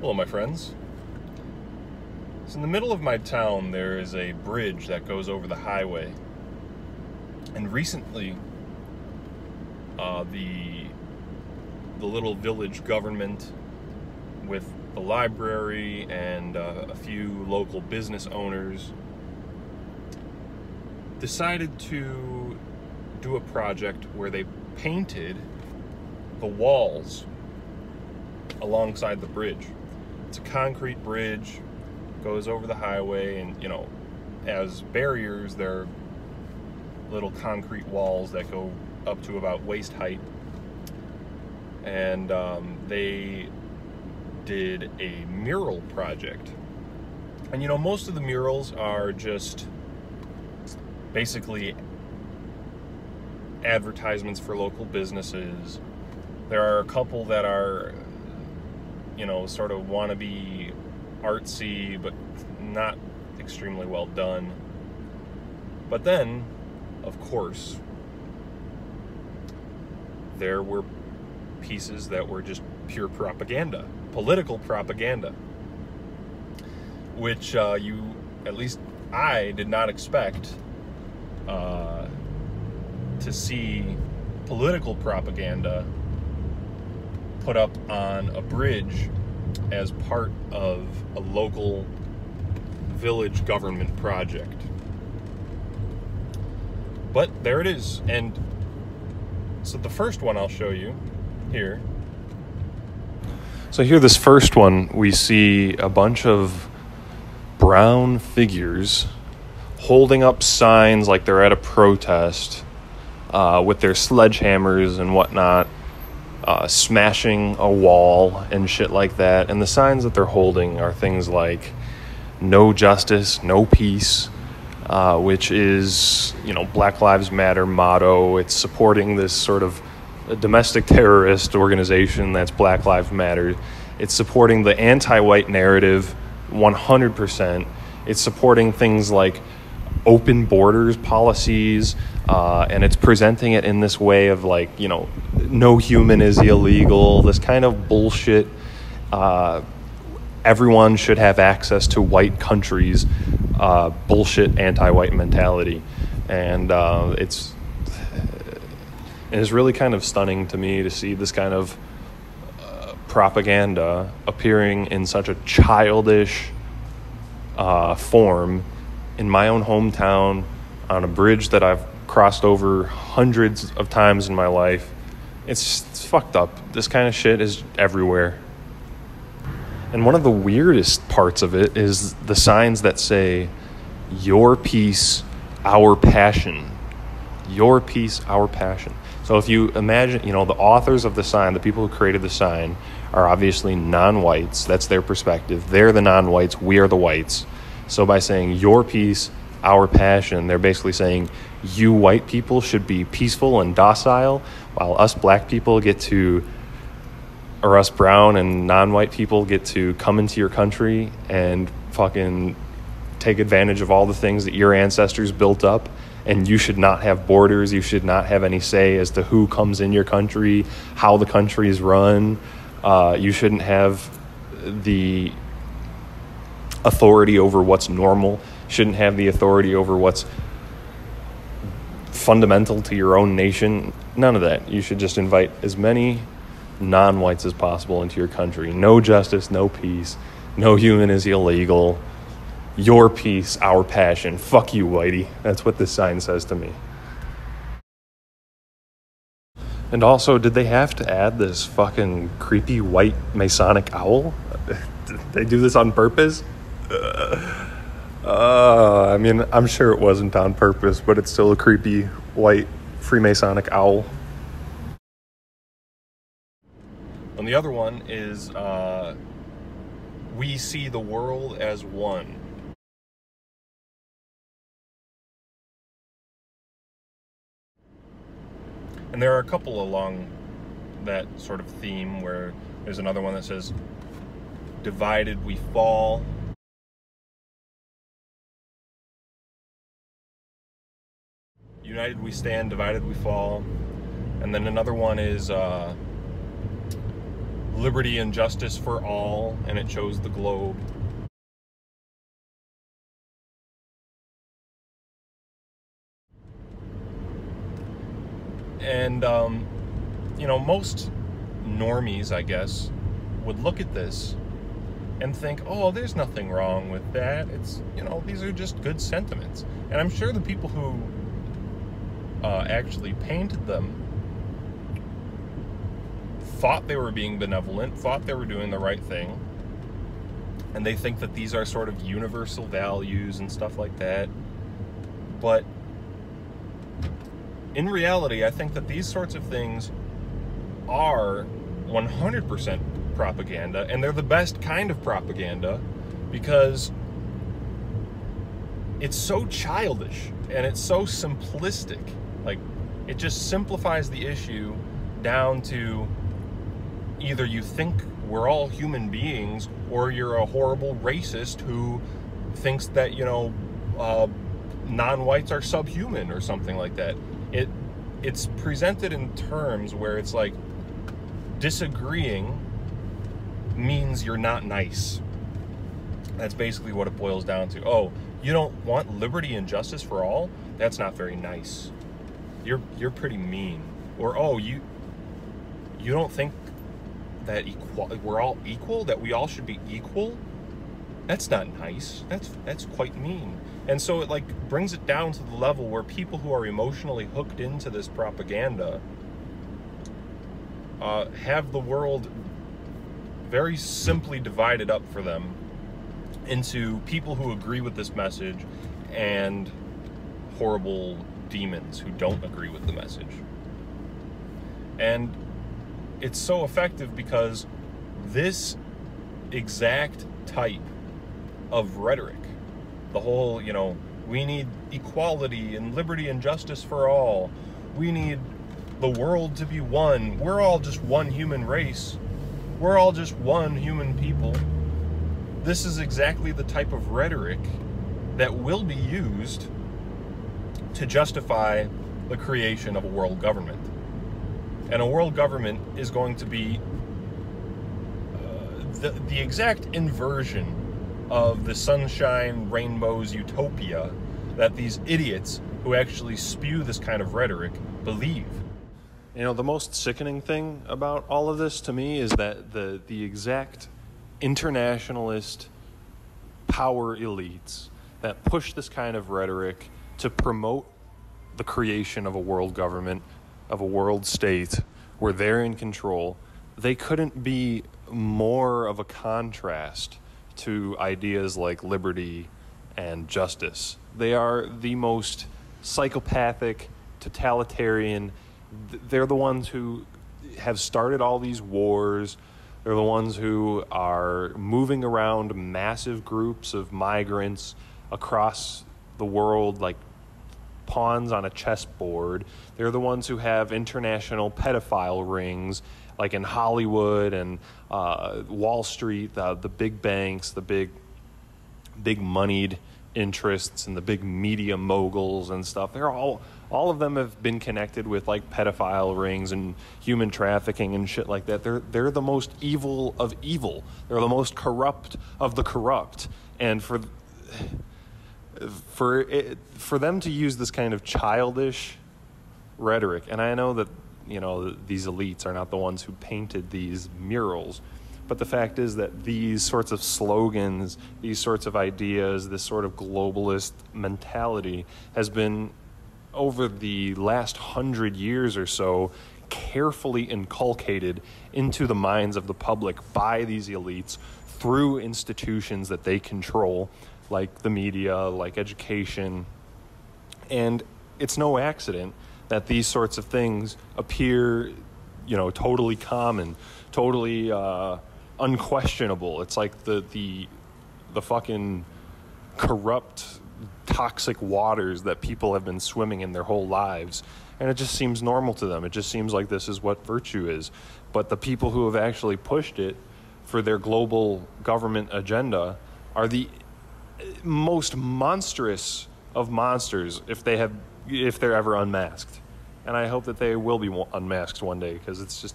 Hello, my friends. So in the middle of my town, there is a bridge that goes over the highway. And recently, the little village government with the library and a few local business owners decided to do a project where they painted the walls alongside the bridge. It's a concrete bridge, goes over the highway, and as barriers there are little concrete walls that go up to about waist height. And they did a mural project. And most of the murals are just basically advertisements for local businesses. There are a couple that are sort of wannabe artsy, but not extremely well done. But then, of course, there were pieces that were just pure propaganda, political propaganda, which at least I did not expect to see political propaganda put up on a bridge as part of a local village government project. But there it is. And so the first one I'll show you here. So here, this first one, we see a bunch of brown figures holding up signs like they're at a protest, with their sledgehammers and whatnot, smashing a wall and shit like that. And the signs that they're holding are things like "No justice, no peace," which is, Black Lives Matter motto. It's supporting this sort of a domestic terrorist organization that's Black Lives Matter. It's supporting the anti-white narrative 100%. It's supporting things like open borders policies, and it's presenting it in this way of no human is illegal, this kind of bullshit. Everyone should have access to white countries, bullshit anti-white mentality. And it's really kind of stunning to me to see this kind of propaganda appearing in such a childish form in my own hometown on a bridge that I've crossed over hundreds of times in my life. It's fucked up. This kind of shit is everywhere. And one of the weirdest parts of it is the signs that say, "Your peace, our passion." Your peace, our passion. So if you imagine, the authors of the sign, the people who created the sign, are obviously non-whites. That's their perspective. They're the non-whites. We are the whites. So by saying "your peace, our passion," they're basically saying you white people should be peaceful and docile, while us black people or us brown and non-white people get to come into your country and fucking take advantage of all the things that your ancestors built up. And you should not have borders. You should not have any say as to who comes in your country, how the country is run. You shouldn't have the authority over what's normal. Shouldn't have the authority over what's fundamental to your own nation. None of that. You should just invite as many non-whites as possible into your country. No justice, no peace. No human is illegal. Your peace, our passion. Fuck you, whitey. That's what this sign says to me. And also, did they have to add this fucking creepy white Masonic owl? Did they do this on purpose? I'm sure it wasn't on purpose, but it's still a creepy white Freemasonic owl. And the other one is, "We see the world as one." And there are a couple along that sort of theme, where there's another one that says, "Divided we fall." "United we stand, divided we fall." And then another one is, liberty and justice for all, and it chose the globe. And, most normies, I guess, would look at this and think, oh, there's nothing wrong with that. It's, these are just good sentiments. And I'm sure the people who actually painted them thought they were being benevolent, thought they were doing the right thing. And they think that these are sort of universal values and stuff like that. But in reality, I think that these sorts of things are 100% propaganda, and they're the best kind of propaganda because it's so childish and it's so simplistic. Like, it just simplifies the issue down to either you think we're all human beings or you're a horrible racist who thinks that, non-whites are subhuman or something like that. It's presented in terms where it's like disagreeing means you're not nice. That's basically what it boils down to. Oh, you don't want liberty and justice for all? That's not very nice. You're pretty mean. Or, oh, you don't think that we're all equal, that we all should be equal? That's not nice. That's quite mean. And so it brings it down to the level where people who are emotionally hooked into this propaganda have the world very simply divided up for them into people who agree with this message and horrible demons who don't agree with the message. And it's so effective because this exact type of rhetoric, the whole, we need equality and liberty and justice for all. We need the world to be one. We're all just one human race. We're all just one human people. This is exactly the type of rhetoric that will be used to justify the creation of a world government. And a world government is going to be the exact inversion of the sunshine, rainbows, utopia that these idiots who actually spew this kind of rhetoric believe. The most sickening thing about all of this to me is that the exact internationalist power elites that push this kind of rhetoric to promote the creation of a world government, of a world state where they're in control, they couldn't be more of a contrast to ideas like liberty and justice. They are the most psychopathic, totalitarian. They're the ones who have started all these wars. They're the ones who are moving around massive groups of migrants across the world like pawns on a chessboard. They're the ones who have international pedophile rings, like in Hollywood and Wall Street, the big banks, the big moneyed interests and the big media moguls and stuff. They're all of them have been connected with pedophile rings and human trafficking and shit like that. They're the most evil of evil. They're the most corrupt of the corrupt. And for them to use this kind of childish rhetoric, and I know that these elites are not the ones who painted these murals, but the fact is that these sorts of slogans, these sorts of ideas, this sort of globalist mentality has been, over the last 100 years or so, carefully inculcated into the minds of the public by these elites through institutions that they control, like the media, like education. And it's no accident that these sorts of things appear, totally common, totally unquestionable. It's like the fucking corrupt, toxic waters that people have been swimming in their whole lives. And it just seems normal to them. It just seems like this is what virtue is. But the people who have actually pushed it for their global government agenda are the most monstrous of monsters if they're ever unmasked. And I hope that they will be unmasked one day, because it's just,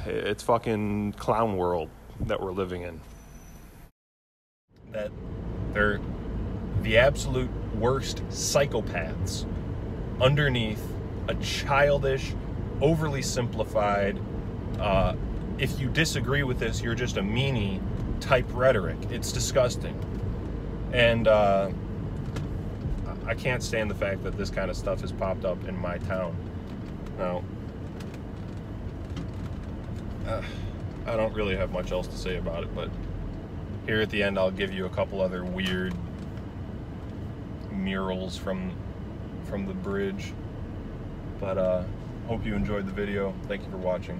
It's fucking clown world that we're living in. That they're the absolute worst psychopaths underneath a childish, overly simplified, if you disagree with this, you're just a meanie type rhetoric. It's disgusting. And I can't stand the fact that this kind of stuff has popped up in my town. Now, I don't really have much else to say about it, but here at the end I'll give you a couple other weird murals from the bridge. But hope you enjoyed the video. Thank you for watching.